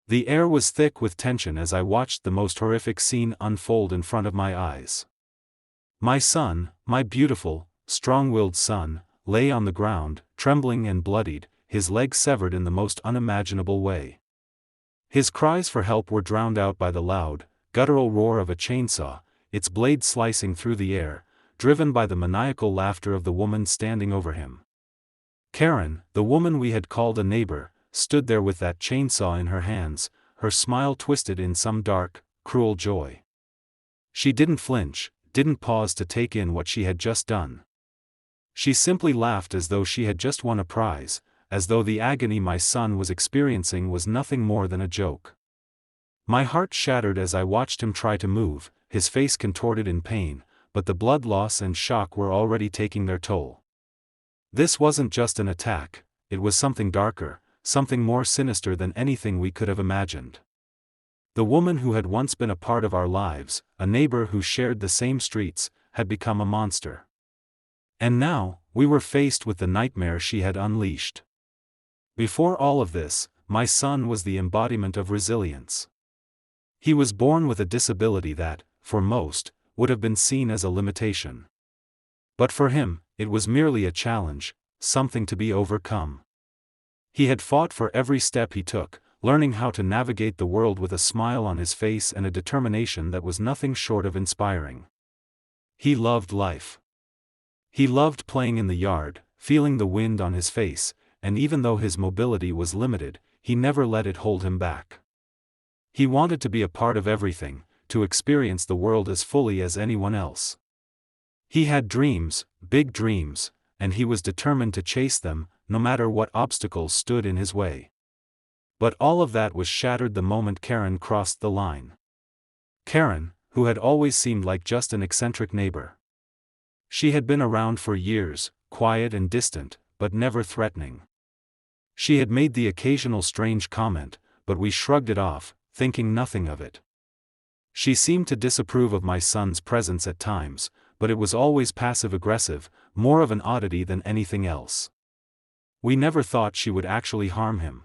The air was thick with tension as I watched the most horrific scene unfold in front of my eyes. My son, my beautiful, strong-willed son, lay on the ground, trembling and bloodied, his legs severed in the most unimaginable way. His cries for help were drowned out by the loud, guttural roar of a chainsaw, its blade slicing through the air, driven by the maniacal laughter of the woman standing over him. Karen, the woman we had called a neighbor, stood there with that chainsaw in her hands, her smile twisted in some dark, cruel joy. She didn't flinch, didn't pause to take in what she had just done. She simply laughed as though she had just won a prize, as though the agony my son was experiencing was nothing more than a joke. My heart shattered as I watched him try to move, his face contorted in pain, but the blood loss and shock were already taking their toll. This wasn't just an attack, it was something darker, something more sinister than anything we could have imagined. The woman who had once been a part of our lives, a neighbor who shared the same streets, had become a monster. And now, we were faced with the nightmare she had unleashed. Before all of this, my son was the embodiment of resilience. He was born with a disability that, for most, would have been seen as a limitation. But for him, it was merely a challenge, something to be overcome. He had fought for every step he took, learning how to navigate the world with a smile on his face and a determination that was nothing short of inspiring. He loved life. He loved playing in the yard, feeling the wind on his face, and even though his mobility was limited, he never let it hold him back. He wanted to be a part of everything, to experience the world as fully as anyone else. He had dreams, big dreams, and he was determined to chase them, no matter what obstacles stood in his way. But all of that was shattered the moment Karen crossed the line. Karen, who had always seemed like just an eccentric neighbor. She had been around for years, quiet and distant, but never threatening. She had made the occasional strange comment, but we shrugged it off, thinking nothing of it. She seemed to disapprove of my son's presence at times, but it was always passive-aggressive, more of an oddity than anything else. We never thought she would actually harm him.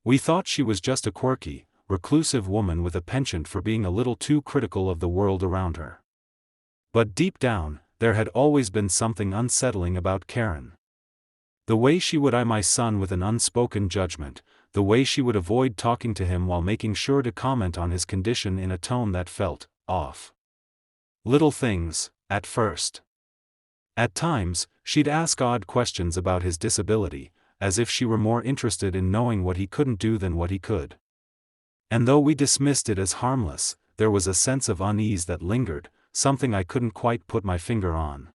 We thought she was just a quirky, reclusive woman with a penchant for being a little too critical of the world around her. But deep down, there had always been something unsettling about Karen. The way she would eye my son with an unspoken judgment, the way she would avoid talking to him while making sure to comment on his condition in a tone that felt off. Little things, at first. At times, she'd ask odd questions about his disability, as if she were more interested in knowing what he couldn't do than what he could. And though we dismissed it as harmless, there was a sense of unease that lingered, something I couldn't quite put my finger on.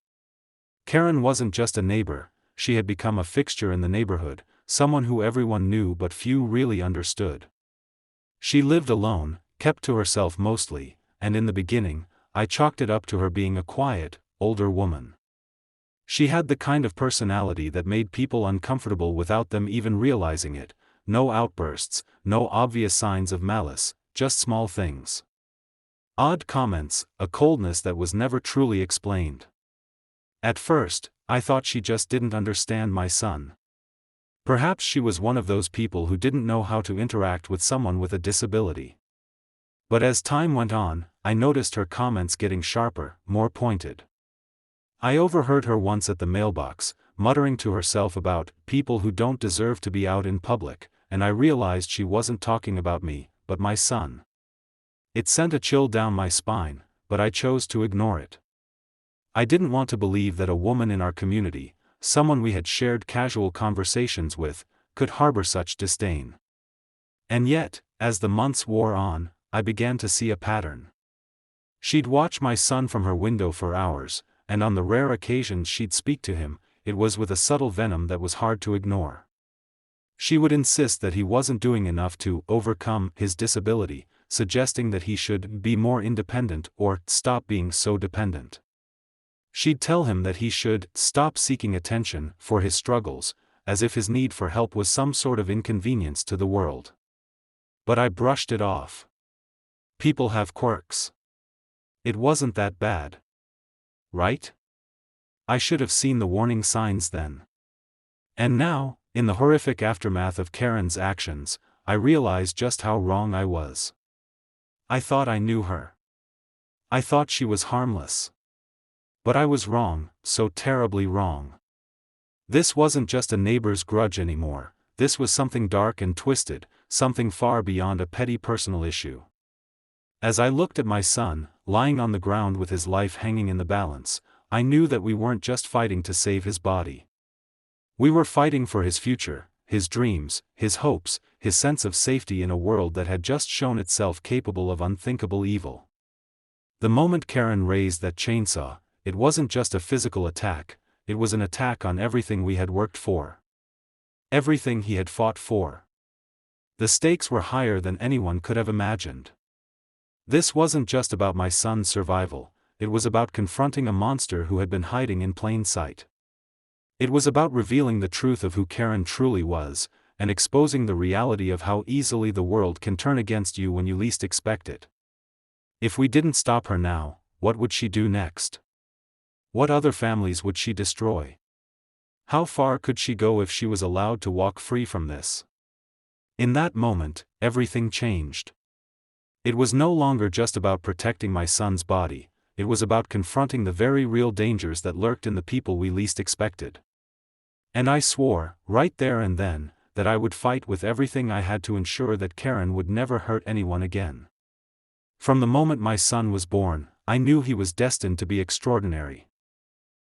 Karen wasn't just a neighbor, she had become a fixture in the neighborhood, someone who everyone knew but few really understood. She lived alone, kept to herself mostly, and in the beginning, I chalked it up to her being a quiet, older woman. She had the kind of personality that made people uncomfortable without them even realizing it, no outbursts, no obvious signs of malice, just small things. Odd comments, a coldness that was never truly explained. At first, I thought she just didn't understand my son. Perhaps she was one of those people who didn't know how to interact with someone with a disability. But as time went on, I noticed her comments getting sharper, more pointed. I overheard her once at the mailbox, muttering to herself about people who don't deserve to be out in public, and I realized she wasn't talking about me, but my son. It sent a chill down my spine, but I chose to ignore it. I didn't want to believe that a woman in our community, someone we had shared casual conversations with, could harbor such disdain. And yet, as the months wore on, I began to see a pattern. She'd watch my son from her window for hours, and on the rare occasions she'd speak to him, it was with a subtle venom that was hard to ignore. She would insist that he wasn't doing enough to overcome his disability, suggesting that he should be more independent or stop being so dependent. She'd tell him that he should stop seeking attention for his struggles, as if his need for help was some sort of inconvenience to the world. But I brushed it off. People have quirks. It wasn't that bad. Right? I should have seen the warning signs then. And now, in the horrific aftermath of Karen's actions, I realized just how wrong I was. I thought I knew her. I thought she was harmless. But I was wrong, so terribly wrong. This wasn't just a neighbor's grudge anymore, this was something dark and twisted, something far beyond a petty personal issue. As I looked at my son, lying on the ground with his life hanging in the balance, I knew that we weren't just fighting to save his body. We were fighting for his future, his dreams, his hopes, his sense of safety in a world that had just shown itself capable of unthinkable evil. The moment Karen raised that chainsaw, it wasn't just a physical attack, it was an attack on everything we had worked for. Everything he had fought for. The stakes were higher than anyone could have imagined. This wasn't just about my son's survival, it was about confronting a monster who had been hiding in plain sight. It was about revealing the truth of who Karen truly was, and exposing the reality of how easily the world can turn against you when you least expect it. If we didn't stop her now, what would she do next? What other families would she destroy? How far could she go if she was allowed to walk free from this? In that moment, everything changed. It was no longer just about protecting my son's body, it was about confronting the very real dangers that lurked in the people we least expected. And I swore, right there and then, that I would fight with everything I had to ensure that Karen would never hurt anyone again. From the moment my son was born, I knew he was destined to be extraordinary.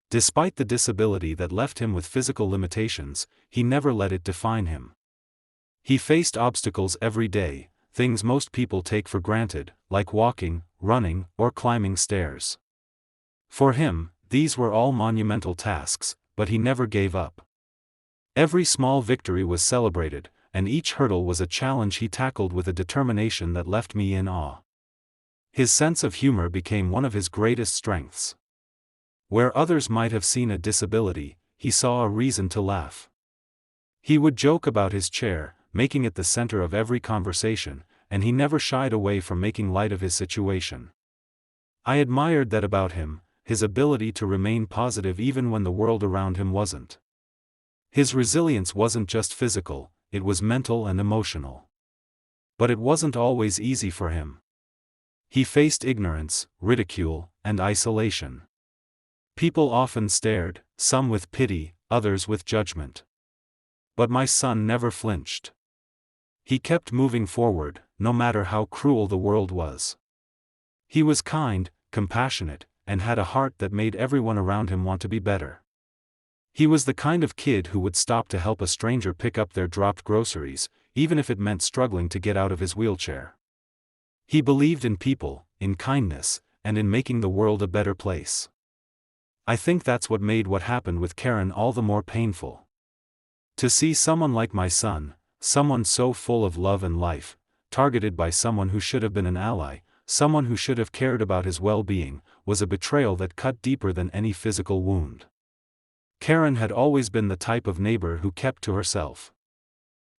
Despite the disability that left him with physical limitations, he never let it define him. He faced obstacles every day, things most people take for granted, like walking, running, or climbing stairs. For him, these were all monumental tasks, but he never gave up. Every small victory was celebrated, and each hurdle was a challenge he tackled with a determination that left me in awe. His sense of humor became one of his greatest strengths. Where others might have seen a disability, he saw a reason to laugh. He would joke about his chair, making it the center of every conversation, and he never shied away from making light of his situation. I admired that about him, his ability to remain positive even when the world around him wasn't. His resilience wasn't just physical, it was mental and emotional. But it wasn't always easy for him. He faced ignorance, ridicule, and isolation. People often stared, some with pity, others with judgment. But my son never flinched. He kept moving forward, no matter how cruel the world was. He was kind, compassionate, and had a heart that made everyone around him want to be better. He was the kind of kid who would stop to help a stranger pick up their dropped groceries, even if it meant struggling to get out of his wheelchair. He believed in people, in kindness, and in making the world a better place. I think that's what made what happened with Karen all the more painful. To see someone like my son, someone so full of love and life, targeted by someone who should have been an ally, someone who should have cared about his well-being, was a betrayal that cut deeper than any physical wound. Karen had always been the type of neighbor who kept to herself.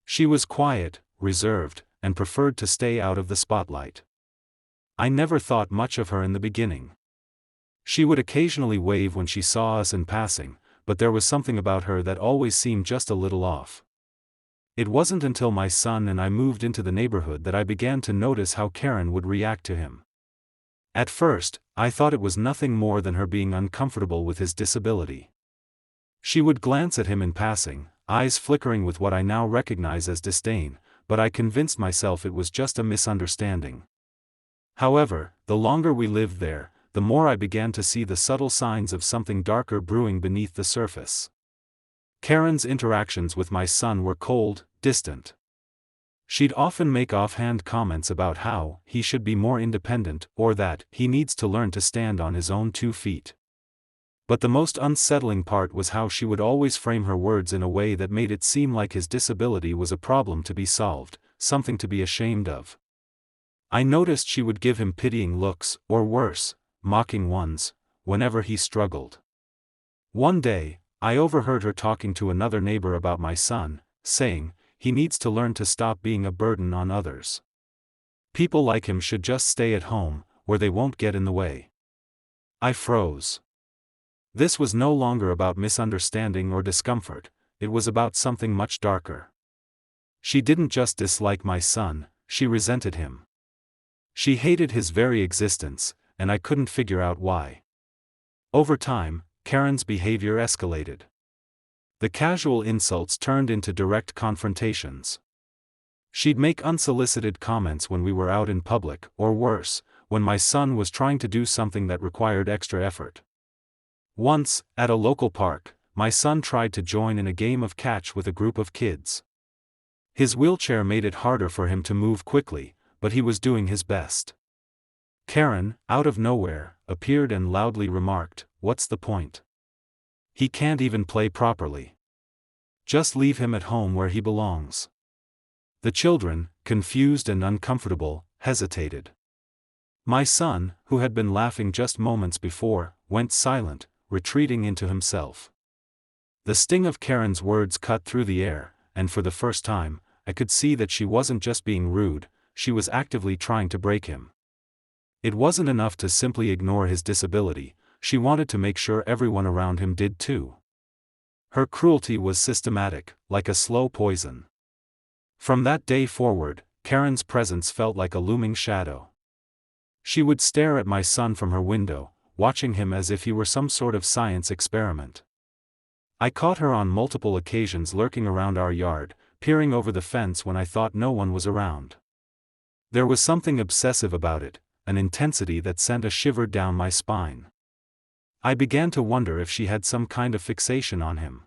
She was quiet, reserved, and preferred to stay out of the spotlight. I never thought much of her in the beginning. She would occasionally wave when she saw us in passing, but there was something about her that always seemed just a little off. It wasn't until my son and I moved into the neighborhood that I began to notice how Karen would react to him. At first, I thought it was nothing more than her being uncomfortable with his disability. She would glance at him in passing, eyes flickering with what I now recognize as disdain, but I convinced myself it was just a misunderstanding. However, the longer we lived there, the more I began to see the subtle signs of something darker brewing beneath the surface. Karen's interactions with my son were cold, distant. She'd often make offhand comments about how he should be more independent, or that he needs to learn to stand on his own 2 feet. But the most unsettling part was how she would always frame her words in a way that made it seem like his disability was a problem to be solved, something to be ashamed of. I noticed she would give him pitying looks, or worse, mocking ones, whenever he struggled. One day, I overheard her talking to another neighbor about my son, saying, "He needs to learn to stop being a burden on others. People like him should just stay at home, where they won't get in the way." I froze. This was no longer about misunderstanding or discomfort, it was about something much darker. She didn't just dislike my son, she resented him. She hated his very existence, and I couldn't figure out why. Over time, Karen's behavior escalated. The casual insults turned into direct confrontations. She'd make unsolicited comments when we were out in public, or worse, when my son was trying to do something that required extra effort. Once, at a local park, my son tried to join in a game of catch with a group of kids. His wheelchair made it harder for him to move quickly, but he was doing his best. Karen, out of nowhere, appeared and loudly remarked, "What's the point? He can't even play properly. Just leave him at home where he belongs." The children, confused and uncomfortable, hesitated. My son, who had been laughing just moments before, went silent, retreating into himself. The sting of Karen's words cut through the air, and for the first time, I could see that she wasn't just being rude, she was actively trying to break him. It wasn't enough to simply ignore his disability, she wanted to make sure everyone around him did too. Her cruelty was systematic, like a slow poison. From that day forward, Karen's presence felt like a looming shadow. She would stare at my son from her window, watching him as if he were some sort of science experiment. I caught her on multiple occasions lurking around our yard, peering over the fence when I thought no one was around. There was something obsessive about it, an intensity that sent a shiver down my spine. I began to wonder if she had some kind of fixation on him.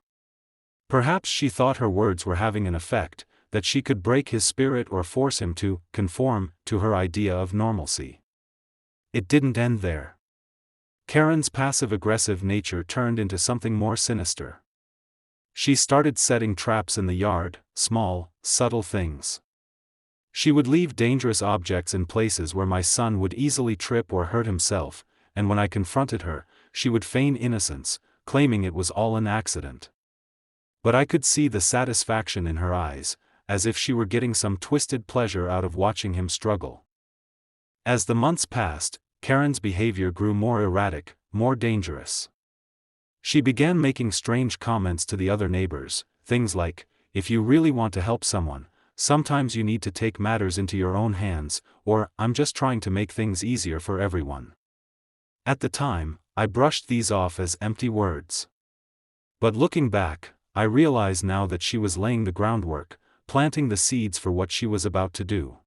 Perhaps she thought her words were having an effect, that she could break his spirit or force him to conform to her idea of normalcy. It didn't end there. Karen's passive-aggressive nature turned into something more sinister. She started setting traps in the yard, small, subtle things. She would leave dangerous objects in places where my son would easily trip or hurt himself, and when I confronted her, she would feign innocence, claiming it was all an accident. But I could see the satisfaction in her eyes, as if she were getting some twisted pleasure out of watching him struggle. As the months passed, Karen's behavior grew more erratic, more dangerous. She began making strange comments to the other neighbors, things like, "If you really want to help someone, sometimes you need to take matters into your own hands," or "I'm just trying to make things easier for everyone." At the time, I brushed these off as empty words. But looking back, I realize now that she was laying the groundwork, planting the seeds for what she was about to do.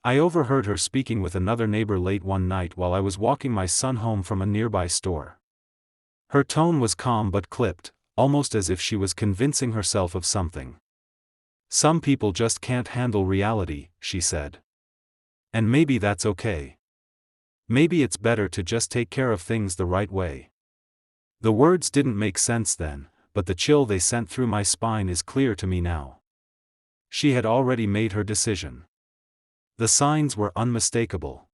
I overheard her speaking with another neighbor late one night while I was walking my son home from a nearby store. Her tone was calm but clipped, almost as if she was convincing herself of something. "Some people just can't handle reality," she said. "And maybe that's okay. Maybe it's better to just take care of things the right way." The words didn't make sense then, but the chill they sent through my spine is clear to me now. She had already made her decision. The signs were unmistakable.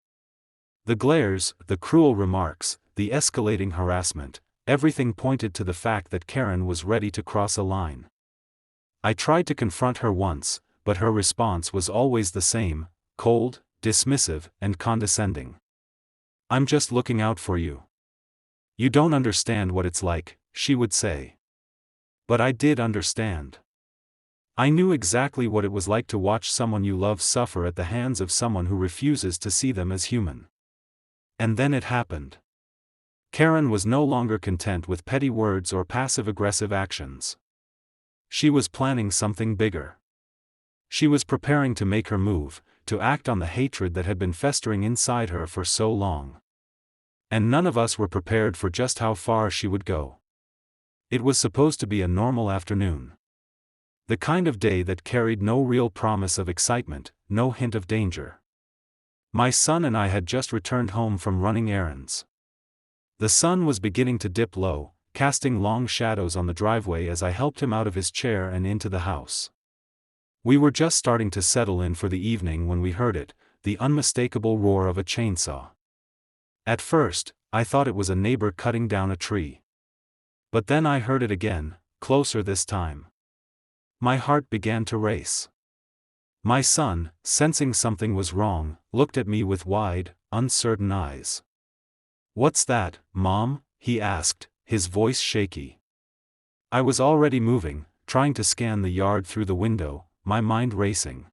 The glares, the cruel remarks, the escalating harassment, everything pointed to the fact that Karen was ready to cross a line. I tried to confront her once, but her response was always the same, cold, dismissive, and condescending. "I'm just looking out for you. You don't understand what it's like," she would say. But I did understand. I knew exactly what it was like to watch someone you love suffer at the hands of someone who refuses to see them as human. And then it happened. Karen was no longer content with petty words or passive-aggressive actions. She was planning something bigger. She was preparing to make her move, to act on the hatred that had been festering inside her for so long. And none of us were prepared for just how far she would go. It was supposed to be a normal afternoon. The kind of day that carried no real promise of excitement, no hint of danger. My son and I had just returned home from running errands. The sun was beginning to dip low, casting long shadows on the driveway as I helped him out of his chair and into the house. We were just starting to settle in for the evening when we heard it, the unmistakable roar of a chainsaw. At first, I thought it was a neighbor cutting down a tree. But then I heard it again, closer this time. My heart began to race. My son, sensing something was wrong, looked at me with wide, uncertain eyes. "What's that, Mom?" he asked, his voice shaky. I was already moving, trying to scan the yard through the window, my mind racing.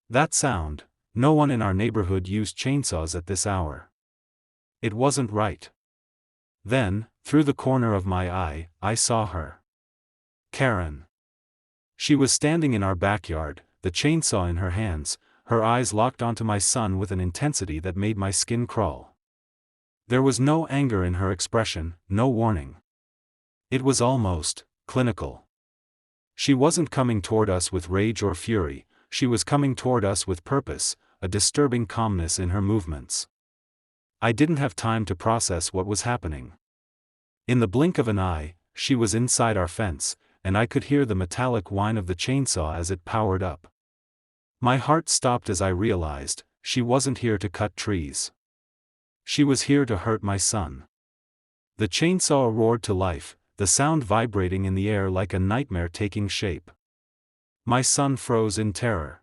That sound, no one in our neighborhood used chainsaws at this hour. It wasn't right. Then, through the corner of my eye, I saw her. Karen. She was standing in our backyard, the chainsaw in her hands, her eyes locked onto my son with an intensity that made my skin crawl. There was no anger in her expression, no warning. It was almost clinical. She wasn't coming toward us with rage or fury, she was coming toward us with purpose, a disturbing calmness in her movements. I didn't have time to process what was happening. In the blink of an eye, she was inside our fence, and I could hear the metallic whine of the chainsaw as it powered up. My heart stopped as I realized, she wasn't here to cut trees. She was here to hurt my son. The chainsaw roared to life, the sound vibrating in the air like a nightmare taking shape. My son froze in terror.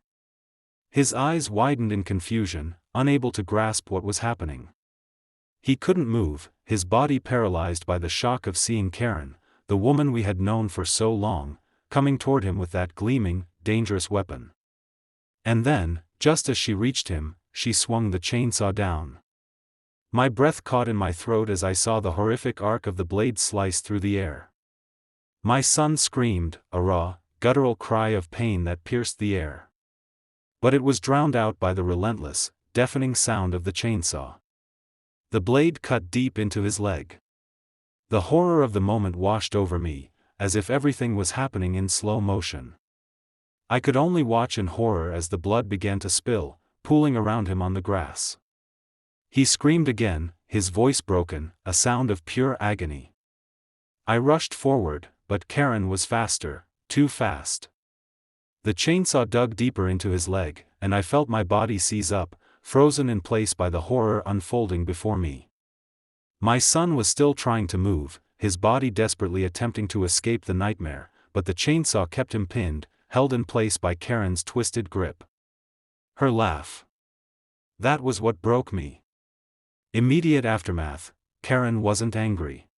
His eyes widened in confusion, unable to grasp what was happening. He couldn't move, his body paralyzed by the shock of seeing Karen, the woman we had known for so long, coming toward him with that gleaming, dangerous weapon. And then, just as she reached him, she swung the chainsaw down. My breath caught in my throat as I saw the horrific arc of the blade slice through the air. My son screamed, a raw, guttural cry of pain that pierced the air. But it was drowned out by the relentless, deafening sound of the chainsaw. The blade cut deep into his leg. The horror of the moment washed over me, as if everything was happening in slow motion. I could only watch in horror as the blood began to spill, pooling around him on the grass. He screamed again, his voice broken, a sound of pure agony. I rushed forward, but Karen was faster, too fast. The chainsaw dug deeper into his leg, and I felt my body seize up, frozen in place by the horror unfolding before me. My son was still trying to move, his body desperately attempting to escape the nightmare, but the chainsaw kept him pinned, held in place by Karen's twisted grip. Her laugh. That was what broke me. Immediate aftermath, Karen wasn't angry.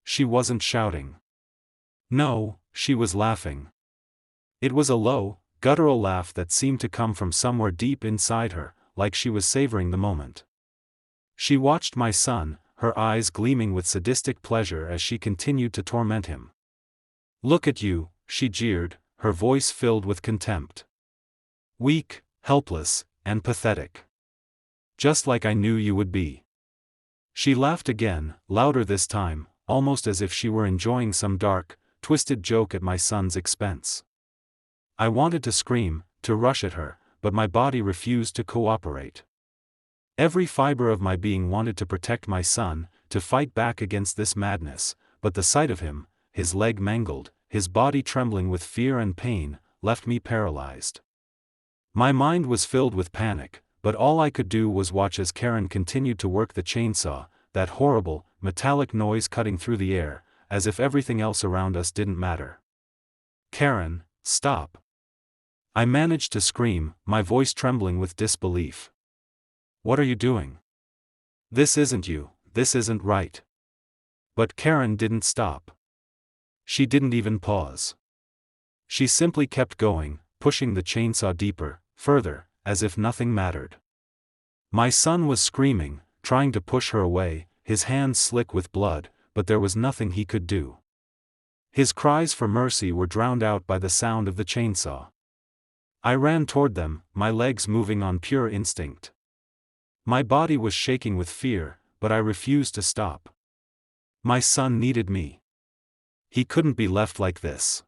She wasn't shouting. No, she was laughing. It was a low, guttural laugh that seemed to come from somewhere deep inside her, like she was savoring the moment. She watched my son, her eyes gleaming with sadistic pleasure as she continued to torment him. Look at you, she jeered, her voice filled with contempt. Weak, helpless, and pathetic. Just like I knew you would be. She laughed again, louder this time, almost as if she were enjoying some dark, twisted joke at my son's expense. I wanted to scream, to rush at her, but my body refused to cooperate. Every fiber of my being wanted to protect my son, to fight back against this madness, but the sight of him, his leg mangled, his body trembling with fear and pain, left me paralyzed. My mind was filled with panic, but all I could do was watch as Karen continued to work the chainsaw, that horrible, metallic noise cutting through the air, as if everything else around us didn't matter. Karen, stop. I managed to scream, my voice trembling with disbelief. What are you doing? This isn't you, this isn't right. But Karen didn't stop. She didn't even pause. She simply kept going, pushing the chainsaw deeper, further, as if nothing mattered. My son was screaming, trying to push her away, his hands slick with blood, but there was nothing he could do. His cries for mercy were drowned out by the sound of the chainsaw. I ran toward them, my legs moving on pure instinct. My body was shaking with fear, but I refused to stop. My son needed me. He couldn't be left like this.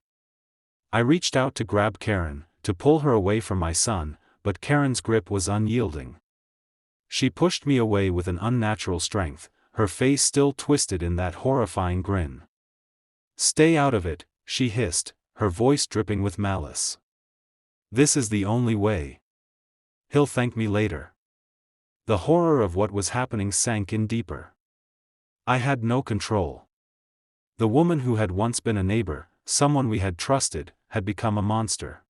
I reached out to grab Karen, to pull her away from my son, but Karen's grip was unyielding. She pushed me away with an unnatural strength, her face still twisted in that horrifying grin. Stay out of it, she hissed, her voice dripping with malice. This is the only way. He'll thank me later. The horror of what was happening sank in deeper. I had no control. The woman who had once been a neighbor, someone we had trusted, had become a monster.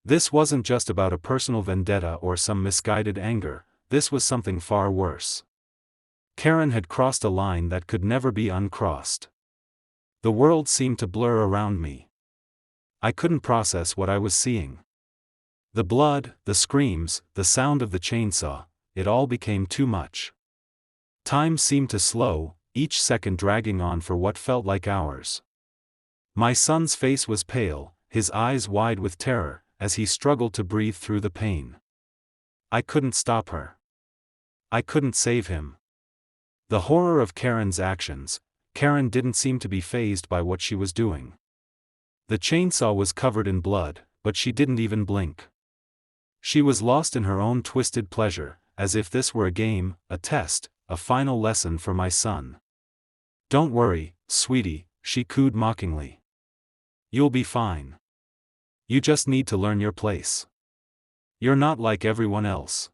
This wasn't just about a personal vendetta or some misguided anger, this was something far worse. Karen had crossed a line that could never be uncrossed. The world seemed to blur around me. I couldn't process what I was seeing. The blood, the screams, the sound of the chainsaw, it all became too much. Time seemed to slow, each second dragging on for what felt like hours. My son's face was pale, his eyes wide with terror, as he struggled to breathe through the pain. I couldn't stop her. I couldn't save him. The horror of Karen's actions, Karen didn't seem to be fazed by what she was doing. The chainsaw was covered in blood, but she didn't even blink. She was lost in her own twisted pleasure, as if this were a game, a test, a final lesson for my son. "Don't worry, sweetie," she cooed mockingly. "You'll be fine. You just need to learn your place. You're not like everyone else.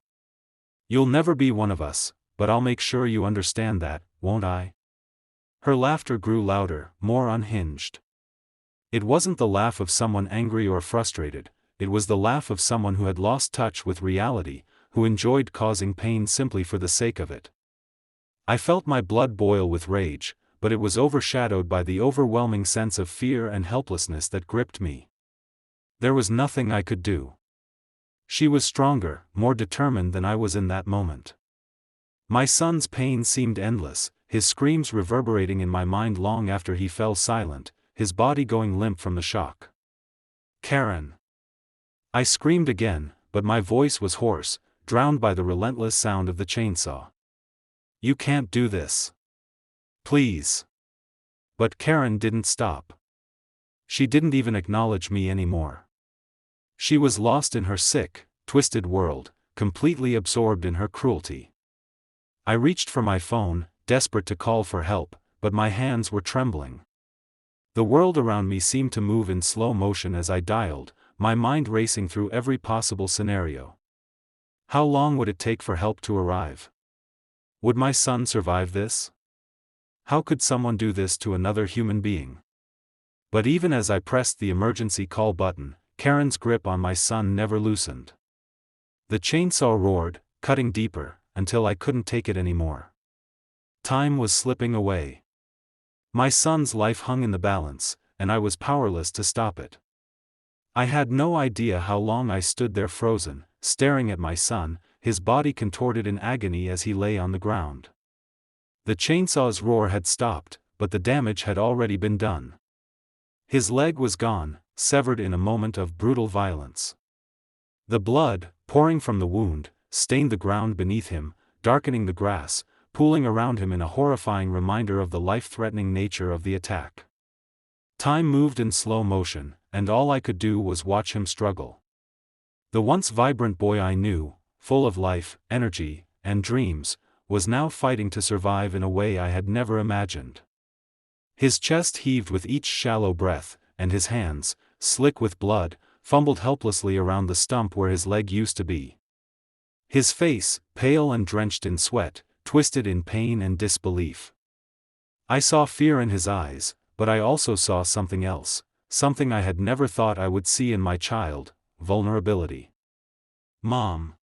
You'll never be one of us, but I'll make sure you understand that, won't I?" Her laughter grew louder, more unhinged. It wasn't the laugh of someone angry or frustrated, it was the laugh of someone who had lost touch with reality, who enjoyed causing pain simply for the sake of it. I felt my blood boil with rage, but it was overshadowed by the overwhelming sense of fear and helplessness that gripped me. There was nothing I could do. She was stronger, more determined than I was in that moment. My son's pain seemed endless, his screams reverberating in my mind long after he fell silent, his body going limp from the shock. "Karen!" I screamed again, but my voice was hoarse, drowned by the relentless sound of the chainsaw. "You can't do this. Please." But Karen didn't stop. She didn't even acknowledge me anymore. She was lost in her sick, twisted world, completely absorbed in her cruelty. I reached for my phone, desperate to call for help, but my hands were trembling. The world around me seemed to move in slow motion as I dialed, my mind racing through every possible scenario. How long would it take for help to arrive? Would my son survive this? How could someone do this to another human being? But even as I pressed the emergency call button, Karen's grip on my son never loosened. The chainsaw roared, cutting deeper, until I couldn't take it anymore. Time was slipping away. My son's life hung in the balance, and I was powerless to stop it. I had no idea how long I stood there frozen, staring at my son, his body contorted in agony as he lay on the ground. The chainsaw's roar had stopped, but the damage had already been done. His leg was gone, severed in a moment of brutal violence. The blood, pouring from the wound, stained the ground beneath him, darkening the grass, pooling around him in a horrifying reminder of the life-threatening nature of the attack. Time moved in slow motion, and all I could do was watch him struggle. The once vibrant boy I knew, full of life, energy, and dreams, was now fighting to survive in a way I had never imagined. His chest heaved with each shallow breath, and his hands, slick with blood, fumbled helplessly around the stump where his leg used to be. His face, pale and drenched in sweat, twisted in pain and disbelief. I saw fear in his eyes, but I also saw something else, something I had never thought I would see in my child: vulnerability. "Mom."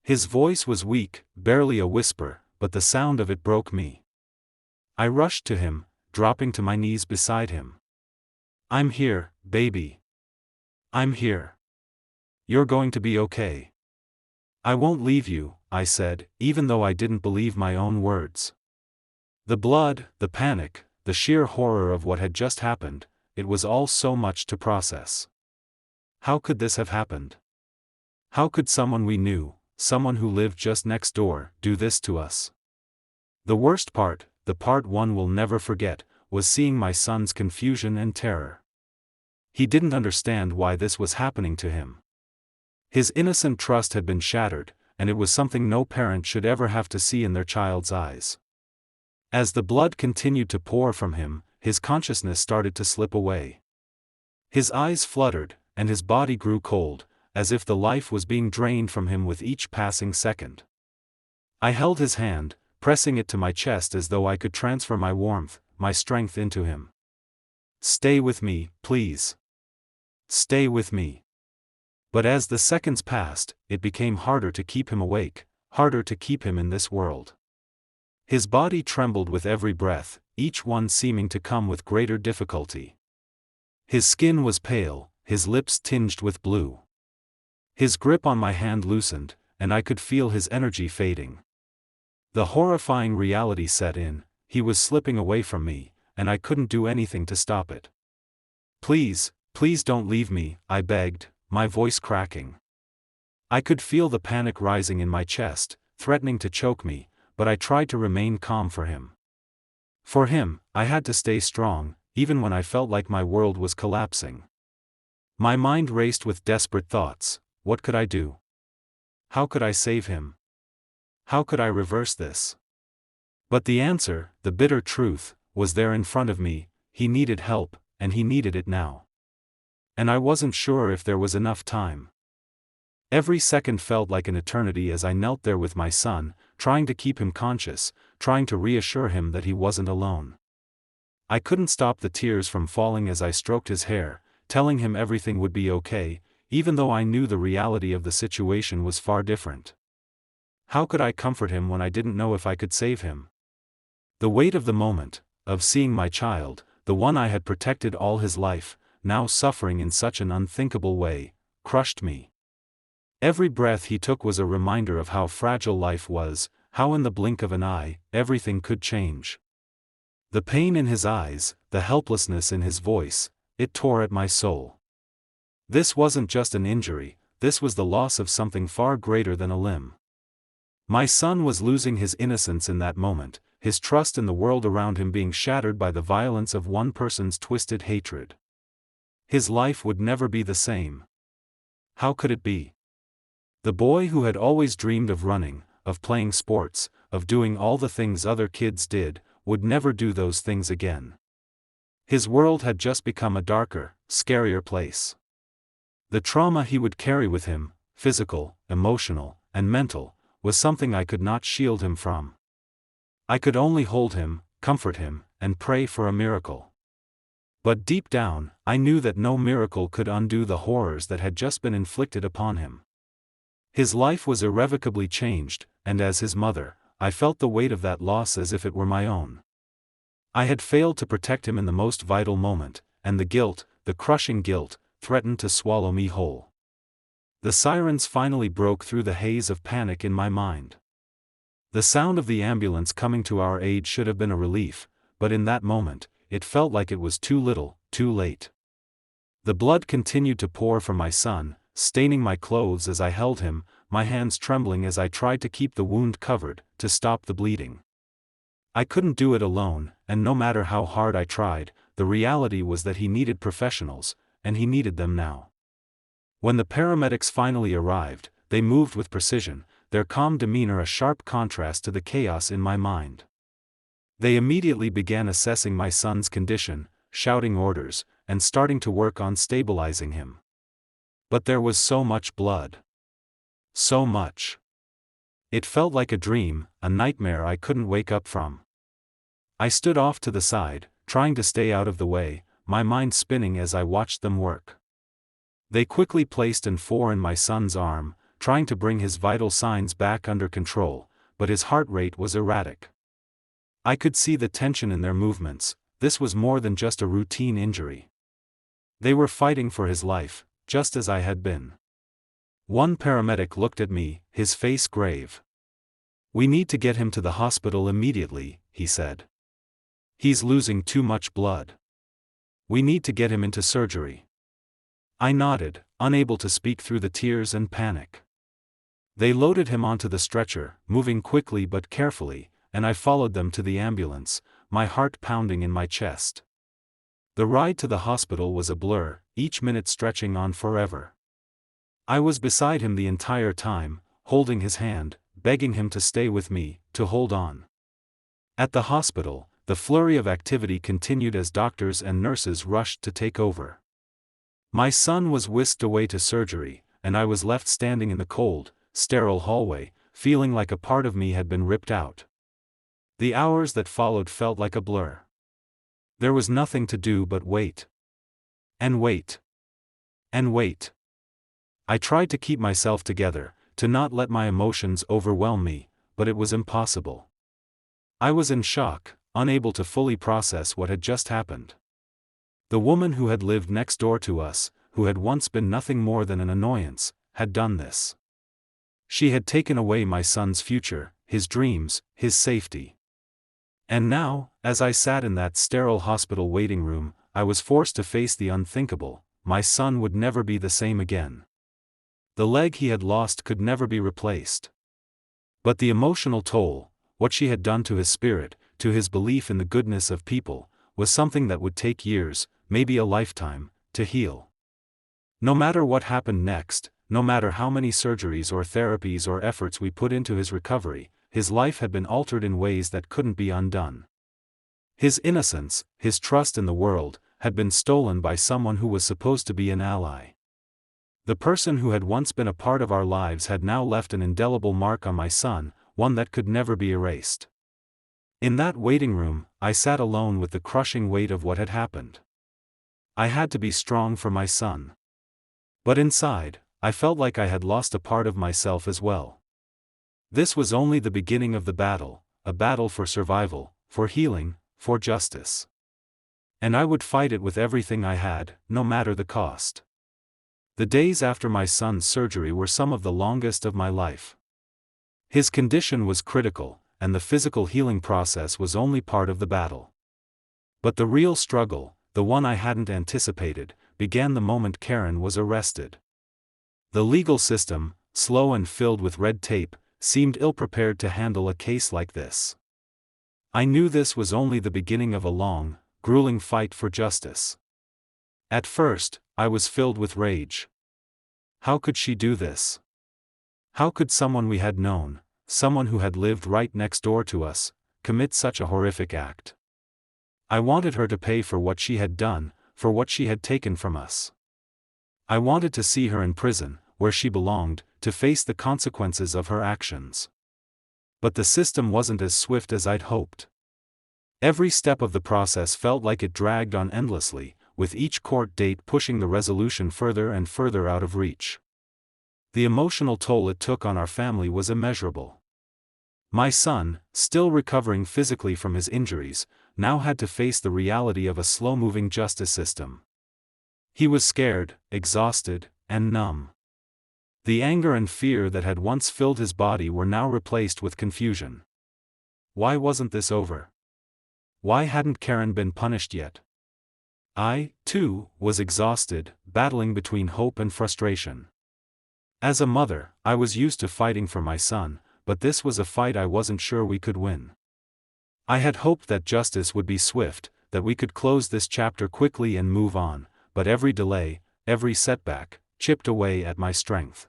His voice was weak, barely a whisper, but the sound of it broke me. I rushed to him, dropping to my knees beside him. "I'm here, baby. I'm here. You're going to be okay. I won't leave you," I said, even though I didn't believe my own words. The blood, the panic, the sheer horror of what had just happened, it was all so much to process. How could this have happened? How could someone we knew, someone who lived just next door, do this to us? The worst part, the part one will never forget, was seeing my son's confusion and terror. He didn't understand why this was happening to him. His innocent trust had been shattered, and it was something no parent should ever have to see in their child's eyes. As the blood continued to pour from him, his consciousness started to slip away. His eyes fluttered, and his body grew cold, as if the life was being drained from him with each passing second. I held his hand, pressing it to my chest as though I could transfer my warmth, my strength into him. "Stay with me, please. Stay with me." But as the seconds passed, it became harder to keep him awake, harder to keep him in this world. His body trembled with every breath, each one seeming to come with greater difficulty. His skin was pale, his lips tinged with blue. His grip on my hand loosened, and I could feel his energy fading. The horrifying reality set in, he was slipping away from me, and I couldn't do anything to stop it. "Please, please don't leave me," I begged, my voice cracking. I could feel the panic rising in my chest, threatening to choke me, but I tried to remain calm for him. For him, I had to stay strong, even when I felt like my world was collapsing. My mind raced with desperate thoughts. What could I do? How could I save him? How could I reverse this? But the answer, the bitter truth, was there in front of me. He needed help, and he needed it now. And I wasn't sure if there was enough time. Every second felt like an eternity as I knelt there with my son, trying to keep him conscious, trying to reassure him that he wasn't alone. I couldn't stop the tears from falling as I stroked his hair, telling him everything would be okay, even though I knew the reality of the situation was far different. How could I comfort him when I didn't know if I could save him? The weight of the moment, of seeing my child, the one I had protected all his life, now suffering in such an unthinkable way, crushed me. Every breath he took was a reminder of how fragile life was, how in the blink of an eye, everything could change. The pain in his eyes, the helplessness in his voice, it tore at my soul. This wasn't just an injury, this was the loss of something far greater than a limb. My son was losing his innocence in that moment, his trust in the world around him being shattered by the violence of one person's twisted hatred. His life would never be the same. How could it be? The boy who had always dreamed of running, of playing sports, of doing all the things other kids did, would never do those things again. His world had just become a darker, scarier place. The trauma he would carry with him, physical, emotional, and mental, was something I could not shield him from. I could only hold him, comfort him, and pray for a miracle. But deep down, I knew that no miracle could undo the horrors that had just been inflicted upon him. His life was irrevocably changed, and as his mother, I felt the weight of that loss as if it were my own. I had failed to protect him in the most vital moment, and the guilt, the crushing guilt, threatened to swallow me whole. The sirens finally broke through the haze of panic in my mind. The sound of the ambulance coming to our aid should have been a relief, but in that moment, it felt like it was too little, too late. The blood continued to pour from my son, staining my clothes as I held him, my hands trembling as I tried to keep the wound covered, to stop the bleeding. I couldn't do it alone, and no matter how hard I tried, the reality was that he needed professionals, and he needed them now. When the paramedics finally arrived, they moved with precision, their calm demeanor a sharp contrast to the chaos in my mind. They immediately began assessing my son's condition, shouting orders, and starting to work on stabilizing him. But there was so much blood. So much. It felt like a dream, a nightmare I couldn't wake up from. I stood off to the side, trying to stay out of the way, my mind spinning as I watched them work. They quickly placed N4 in my son's arm, trying to bring his vital signs back under control, but his heart rate was erratic. I could see the tension in their movements. This was more than just a routine injury. They were fighting for his life, just as I had been. One paramedic looked at me, his face grave. "We need to get him to the hospital immediately," he said. "He's losing too much blood. We need to get him into surgery." I nodded, unable to speak through the tears and panic. They loaded him onto the stretcher, moving quickly but carefully, and I followed them to the ambulance, my heart pounding in my chest. The ride to the hospital was a blur, each minute stretching on forever. I was beside him the entire time, holding his hand, begging him to stay with me, to hold on. At the hospital, the flurry of activity continued as doctors and nurses rushed to take over. My son was whisked away to surgery, and I was left standing in the cold, sterile hallway, feeling like a part of me had been ripped out. The hours that followed felt like a blur. There was nothing to do but wait. And wait. And wait. I tried to keep myself together, to not let my emotions overwhelm me, but it was impossible. I was in shock, unable to fully process what had just happened. The woman who had lived next door to us, who had once been nothing more than an annoyance, had done this. She had taken away my son's future, his dreams, his safety. And now, as I sat in that sterile hospital waiting room, I was forced to face the unthinkable: my son would never be the same again. The leg he had lost could never be replaced. But the emotional toll, what she had done to his spirit, to his belief in the goodness of people, was something that would take years, maybe a lifetime, to heal. No matter what happened next, no matter how many surgeries or therapies or efforts we put into his recovery, his life had been altered in ways that couldn't be undone. His innocence, his trust in the world, had been stolen by someone who was supposed to be an ally. The person who had once been a part of our lives had now left an indelible mark on my son, one that could never be erased. In that waiting room, I sat alone with the crushing weight of what had happened. I had to be strong for my son. But inside, I felt like I had lost a part of myself as well. This was only the beginning of the battle, a battle for survival, for healing, for justice. And I would fight it with everything I had, no matter the cost. The days after my son's surgery were some of the longest of my life. His condition was critical, and the physical healing process was only part of the battle. But the real struggle, the one I hadn't anticipated, began the moment Karen was arrested. The legal system, slow and filled with red tape, seemed ill-prepared to handle a case like this. I knew this was only the beginning of a long, grueling fight for justice. At first, I was filled with rage. How could she do this? How could someone we had known, someone who had lived right next door to us, commit such a horrific act? I wanted her to pay for what she had done, for what she had taken from us. I wanted to see her in prison, where she belonged, to face the consequences of her actions. But the system wasn't as swift as I'd hoped. Every step of the process felt like it dragged on endlessly, with each court date pushing the resolution further and further out of reach. The emotional toll it took on our family was immeasurable. My son, still recovering physically from his injuries, now had to face the reality of a slow-moving justice system. He was scared, exhausted, and numb. The anger and fear that had once filled his body were now replaced with confusion. Why wasn't this over? Why hadn't Karen been punished yet? I, too, was exhausted, battling between hope and frustration. As a mother, I was used to fighting for my son, but this was a fight I wasn't sure we could win. I had hoped that justice would be swift, that we could close this chapter quickly and move on, but every delay, every setback, chipped away at my strength.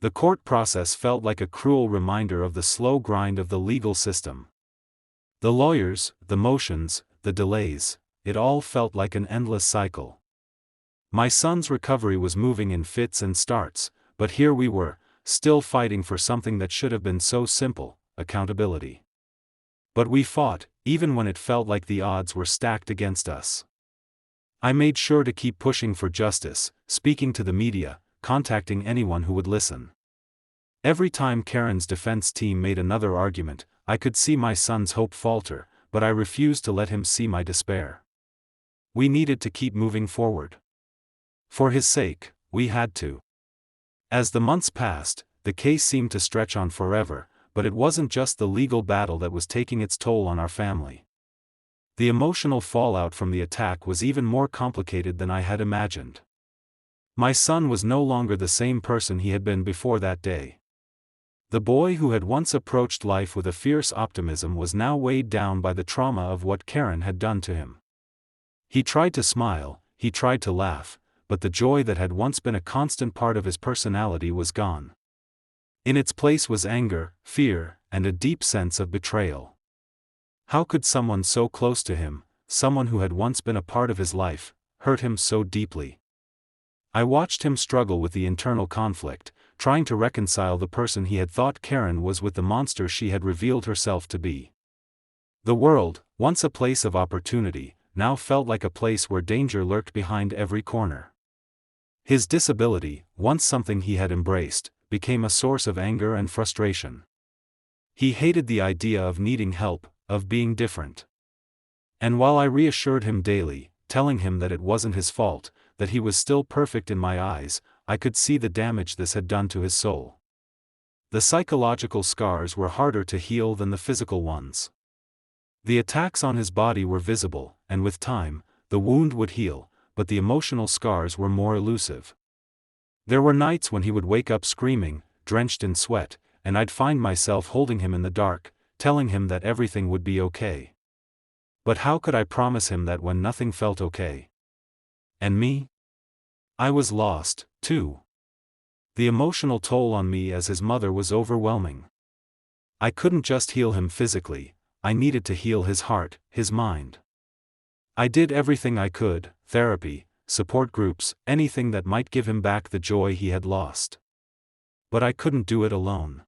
The court process felt like a cruel reminder of the slow grind of the legal system. The lawyers, the motions, the delays, it all felt like an endless cycle. My son's recovery was moving in fits and starts, but here we were, still fighting for something that should have been so simple: accountability. But we fought, even when it felt like the odds were stacked against us. I made sure to keep pushing for justice, speaking to the media, contacting anyone who would listen. Every time Karen's defense team made another argument, I could see my son's hope falter, but I refused to let him see my despair. We needed to keep moving forward. For his sake, we had to. As the months passed, the case seemed to stretch on forever, but it wasn't just the legal battle that was taking its toll on our family. The emotional fallout from the attack was even more complicated than I had imagined. My son was no longer the same person he had been before that day. The boy who had once approached life with a fierce optimism was now weighed down by the trauma of what Karen had done to him. He tried to smile, he tried to laugh, but the joy that had once been a constant part of his personality was gone. In its place was anger, fear, and a deep sense of betrayal. How could someone so close to him, someone who had once been a part of his life, hurt him so deeply? I watched him struggle with the internal conflict, trying to reconcile the person he had thought Karen was with the monster she had revealed herself to be. The world, once a place of opportunity, now felt like a place where danger lurked behind every corner. His disability, once something he had embraced, became a source of anger and frustration. He hated the idea of needing help, of being different. And while I reassured him daily, telling him that it wasn't his fault, that he was still perfect in my eyes. I could see the damage this had done to his soul. The psychological scars were harder to heal than the physical ones. The attacks on his body were visible, and with time, the wound would heal, but the emotional scars were more elusive. There were nights when he would wake up screaming, drenched in sweat, and I'd find myself holding him in the dark, telling him that everything would be okay. But how could I promise him that when nothing felt okay? And me? I was lost, too. The emotional toll on me as his mother was overwhelming. I couldn't just heal him physically, I needed to heal his heart, his mind. I did everything I could: therapy, support groups, anything that might give him back the joy he had lost. But I couldn't do it alone.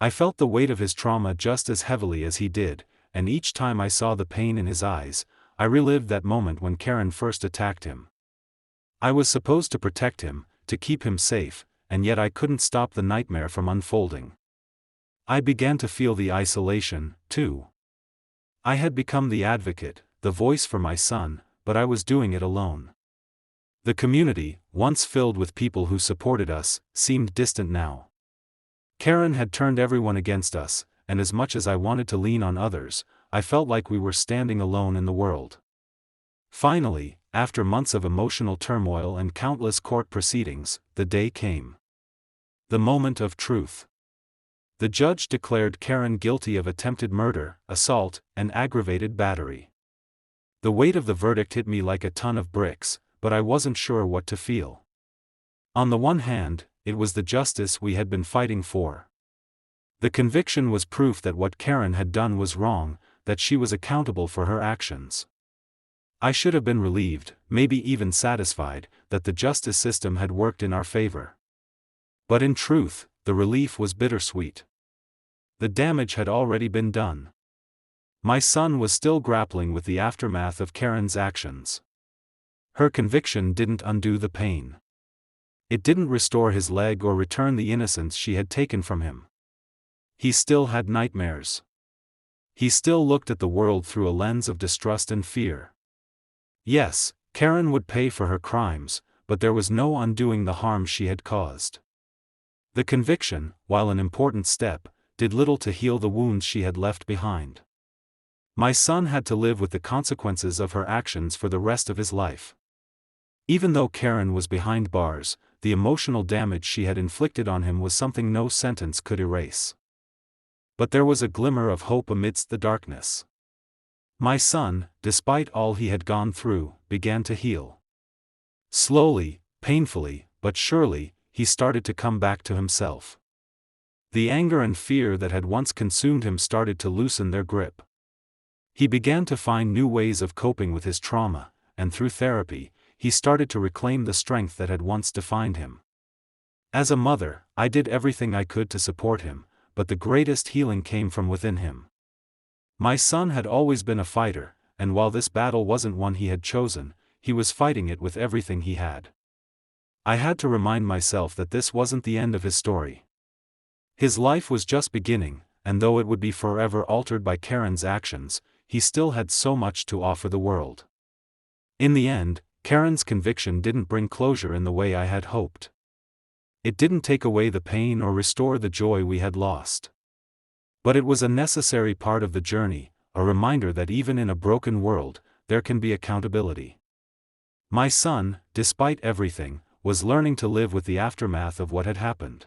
I felt the weight of his trauma just as heavily as he did, and each time I saw the pain in his eyes, I relived that moment when Karen first attacked him. I was supposed to protect him, to keep him safe, and yet I couldn't stop the nightmare from unfolding. I began to feel the isolation, too. I had become the advocate, the voice for my son, but I was doing it alone. The community, once filled with people who supported us, seemed distant now. Karen had turned everyone against us, and as much as I wanted to lean on others, I felt like we were standing alone in the world. Finally, after months of emotional turmoil and countless court proceedings, the day came. The moment of truth. The judge declared Karen guilty of attempted murder, assault, and aggravated battery. The weight of the verdict hit me like a ton of bricks, but I wasn't sure what to feel. On the one hand, it was the justice we had been fighting for. The conviction was proof that what Karen had done was wrong, that she was accountable for her actions. I should have been relieved, maybe even satisfied, that the justice system had worked in our favor. But in truth, the relief was bittersweet. The damage had already been done. My son was still grappling with the aftermath of Karen's actions. Her conviction didn't undo the pain. It didn't restore his leg or return the innocence she had taken from him. He still had nightmares. He still looked at the world through a lens of distrust and fear. Yes, Karen would pay for her crimes, but there was no undoing the harm she had caused. The conviction, while an important step, did little to heal the wounds she had left behind. My son had to live with the consequences of her actions for the rest of his life. Even though Karen was behind bars, the emotional damage she had inflicted on him was something no sentence could erase. But there was a glimmer of hope amidst the darkness. My son, despite all he had gone through, began to heal. Slowly, painfully, but surely, he started to come back to himself. The anger and fear that had once consumed him started to loosen their grip. He began to find new ways of coping with his trauma, and through therapy, he started to reclaim the strength that had once defined him. As a mother, I did everything I could to support him, but the greatest healing came from within him. My son had always been a fighter, and while this battle wasn't one he had chosen, he was fighting it with everything he had. I had to remind myself that this wasn't the end of his story. His life was just beginning, and though it would be forever altered by Karen's actions, he still had so much to offer the world. In the end, Karen's conviction didn't bring closure in the way I had hoped. It didn't take away the pain or restore the joy we had lost. But it was a necessary part of the journey, a reminder that even in a broken world, there can be accountability. My son, despite everything, was learning to live with the aftermath of what had happened.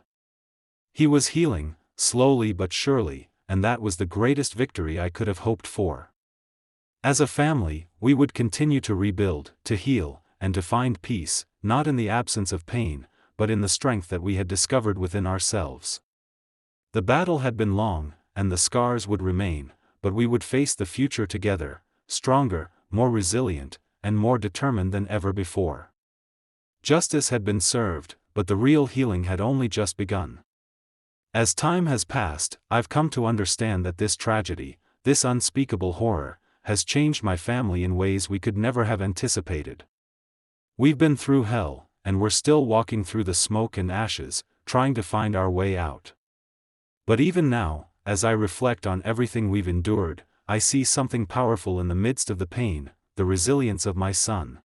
He was healing, slowly but surely, and that was the greatest victory I could have hoped for. As a family, we would continue to rebuild, to heal, and to find peace, not in the absence of pain, but in the strength that we had discovered within ourselves. The battle had been long, and the scars would remain, but we would face the future together, stronger, more resilient, and more determined than ever before. Justice had been served, but the real healing had only just begun. As time has passed, I've come to understand that this tragedy, this unspeakable horror, has changed my family in ways we could never have anticipated. We've been through hell, and we're still walking through the smoke and ashes, trying to find our way out. But even now, as I reflect on everything we've endured, I see something powerful in the midst of the pain: the the resilience of my son.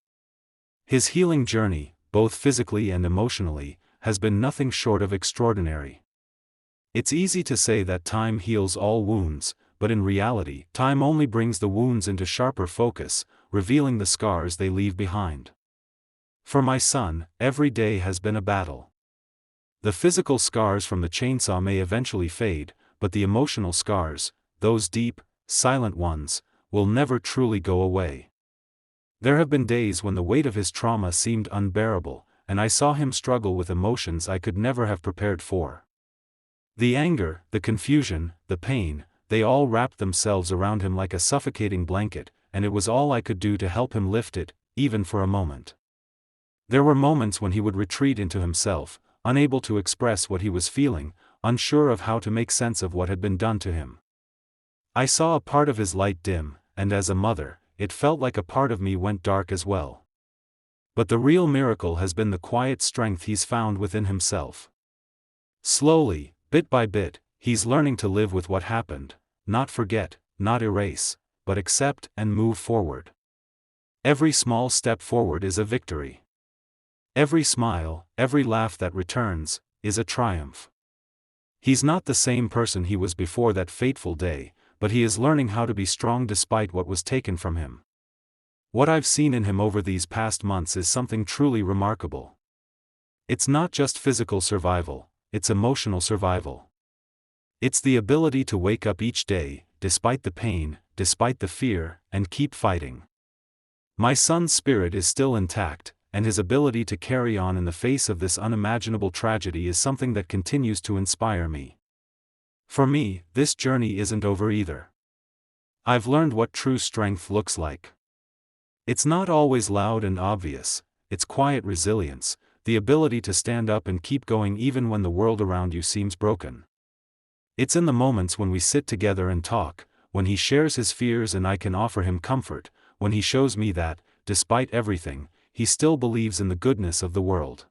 His healing journey, both physically and emotionally, has been nothing short of extraordinary. It's easy to say that time heals all wounds, but in reality, time only brings the wounds into sharper focus, revealing the scars they leave behind. For my son, every day has been a battle. The physical scars from the chainsaw may eventually fade, but the emotional scars, those deep, silent ones, will never truly go away. There have been days when the weight of his trauma seemed unbearable, and I saw him struggle with emotions I could never have prepared for. The anger, the confusion, the pain, they all wrapped themselves around him like a suffocating blanket, and it was all I could do to help him lift it, even for a moment. There were moments when he would retreat into himself, unable to express what he was feeling, unsure of how to make sense of what had been done to him. I saw a part of his light dim, and as a mother, it felt like a part of me went dark as well. But the real miracle has been the quiet strength he's found within himself. Slowly, bit by bit, he's learning to live with what happened, not forget, not erase, but accept and move forward. Every small step forward is a victory. Every smile, every laugh that returns, is a triumph. He's not the same person he was before that fateful day, but he is learning how to be strong despite what was taken from him. What I've seen in him over these past months is something truly remarkable. It's not just physical survival, it's emotional survival. It's the ability to wake up each day, despite the pain, despite the fear, and keep fighting. My son's spirit is still intact, and his ability to carry on in the face of this unimaginable tragedy is something that continues to inspire me. For me, this journey isn't over either. I've learned what true strength looks like. It's not always loud and obvious, it's quiet resilience, the ability to stand up and keep going even when the world around you seems broken. It's in the moments when we sit together and talk, when he shares his fears and I can offer him comfort, when he shows me that, despite everything, he still believes in the goodness of the world.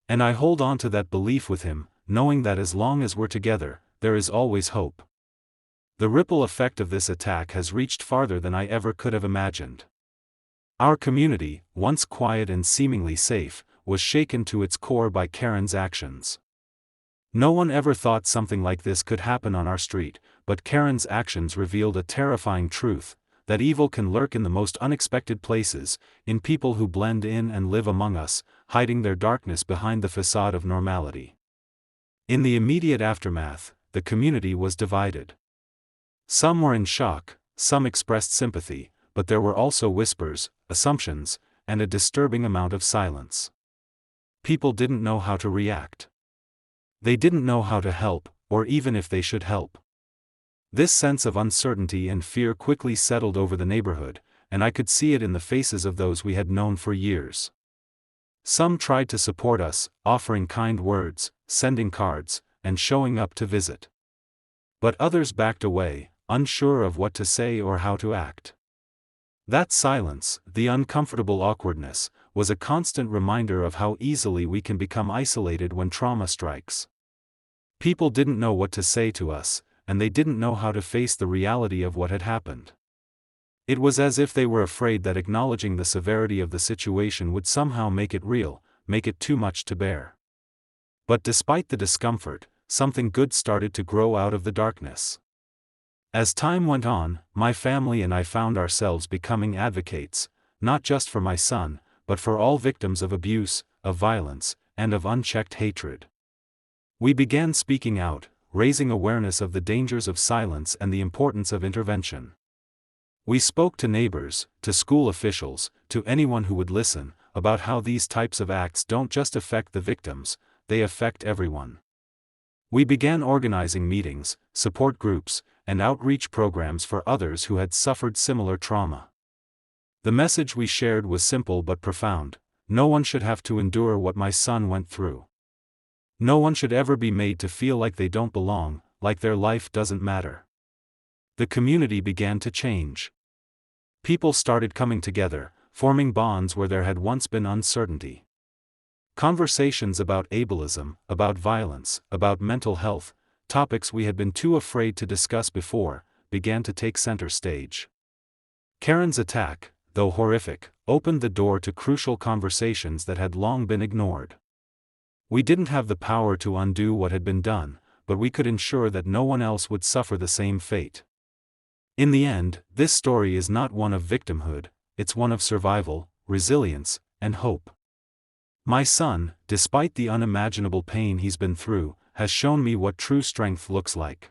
And I hold on to that belief with him, knowing that as long as we're together, there is always hope. The ripple effect of this attack has reached farther than I ever could have imagined. Our community, once quiet and seemingly safe, was shaken to its core by Karen's actions. No one ever thought something like this could happen on our street, but Karen's actions revealed a terrifying truth, that evil can lurk in the most unexpected places, in people who blend in and live among us, hiding their darkness behind the facade of normality. In the immediate aftermath, the community was divided. Some were in shock, some expressed sympathy, but there were also whispers, assumptions, and a disturbing amount of silence. People didn't know how to react. They didn't know how to help, or even if they should help. This sense of uncertainty and fear quickly settled over the neighborhood, and I could see it in the faces of those we had known for years. Some tried to support us, offering kind words, sending cards, and showing up to visit. But others backed away, unsure of what to say or how to act. That silence, the uncomfortable awkwardness, was a constant reminder of how easily we can become isolated when trauma strikes. People didn't know what to say to us, and they didn't know how to face the reality of what had happened. It was as if they were afraid that acknowledging the severity of the situation would somehow make it real, make it too much to bear. But despite the discomfort, something good started to grow out of the darkness. As time went on, my family and I found ourselves becoming advocates, not just for my son, but for all victims of abuse, of violence, and of unchecked hatred. We began speaking out, raising awareness of the dangers of silence and the importance of intervention. We spoke to neighbors, to school officials, to anyone who would listen, about how these types of acts don't just affect the victims, they affect everyone. We began organizing meetings, support groups, and outreach programs for others who had suffered similar trauma. The message we shared was simple but profound: no one should have to endure what my son went through. No one should ever be made to feel like they don't belong, like their life doesn't matter. The community began to change. People started coming together, forming bonds where there had once been uncertainty. Conversations about ableism, about violence, about mental health, topics we had been too afraid to discuss before, began to take center stage. Karen's attack, though horrific, opened the door to crucial conversations that had long been ignored. We didn't have the power to undo what had been done, but we could ensure that no one else would suffer the same fate. In the end, this story is not one of victimhood, it's one of survival, resilience, and hope. My son, despite the unimaginable pain he's been through, has shown me what true strength looks like.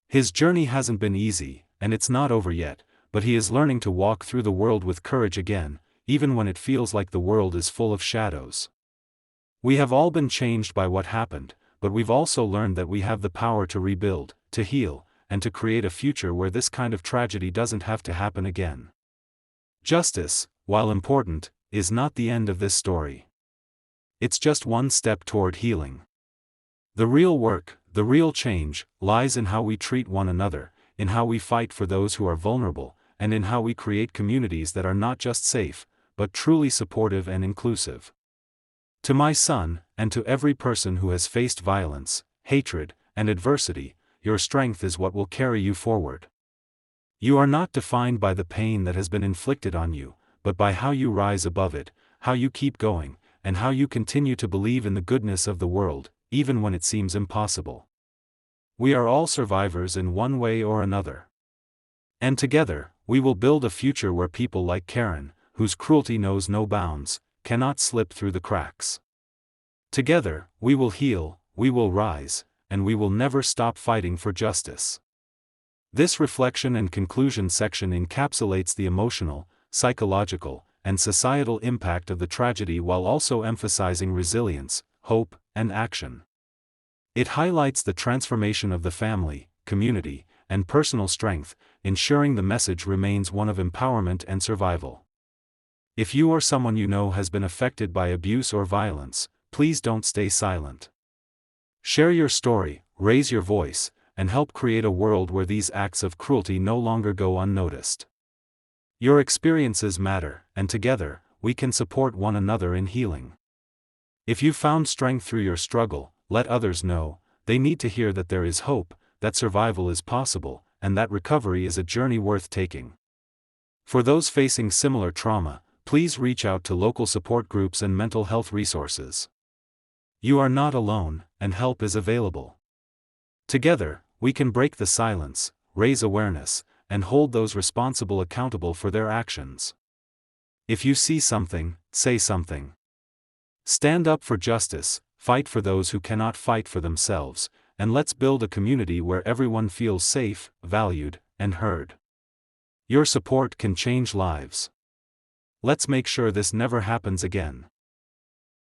His journey hasn't been easy, and it's not over yet, but he is learning to walk through the world with courage again, even when it feels like the world is full of shadows. We have all been changed by what happened, but we've also learned that we have the power to rebuild, to heal, and to create a future where this kind of tragedy doesn't have to happen again. Justice, while important, is not the end of this story. It's just one step toward healing. The real work, the real change, lies in how we treat one another, in how we fight for those who are vulnerable, and in how we create communities that are not just safe, but truly supportive and inclusive. To my son, and to every person who has faced violence, hatred, and adversity, your strength is what will carry you forward. You are not defined by the pain that has been inflicted on you, but by how you rise above it, how you keep going, and how you continue to believe in the goodness of the world, even when it seems impossible. We are all survivors in one way or another. And together, we will build a future where people like Karen, whose cruelty knows no bounds, cannot slip through the cracks. Together, we will heal, we will rise, and we will never stop fighting for justice. This reflection and conclusion section encapsulates the emotional, psychological, and societal impact of the tragedy while also emphasizing resilience, hope, and action. It highlights the transformation of the family, community, and personal strength, ensuring the message remains one of empowerment and survival. If you or someone you know has been affected by abuse or violence, please don't stay silent. Share your story, raise your voice, and help create a world where these acts of cruelty no longer go unnoticed. Your experiences matter, and together, we can support one another in healing. If you found strength through your struggle, let others know. They need to hear that there is hope, that survival is possible, and that recovery is a journey worth taking. For those facing similar trauma, please reach out to local support groups and mental health resources. You are not alone, and help is available. Together, we can break the silence, raise awareness, and hold those responsible accountable for their actions. If you see something, say something. Stand up for justice, fight for those who cannot fight for themselves, and let's build a community where everyone feels safe, valued, and heard. Your support can change lives. Let's make sure this never happens again.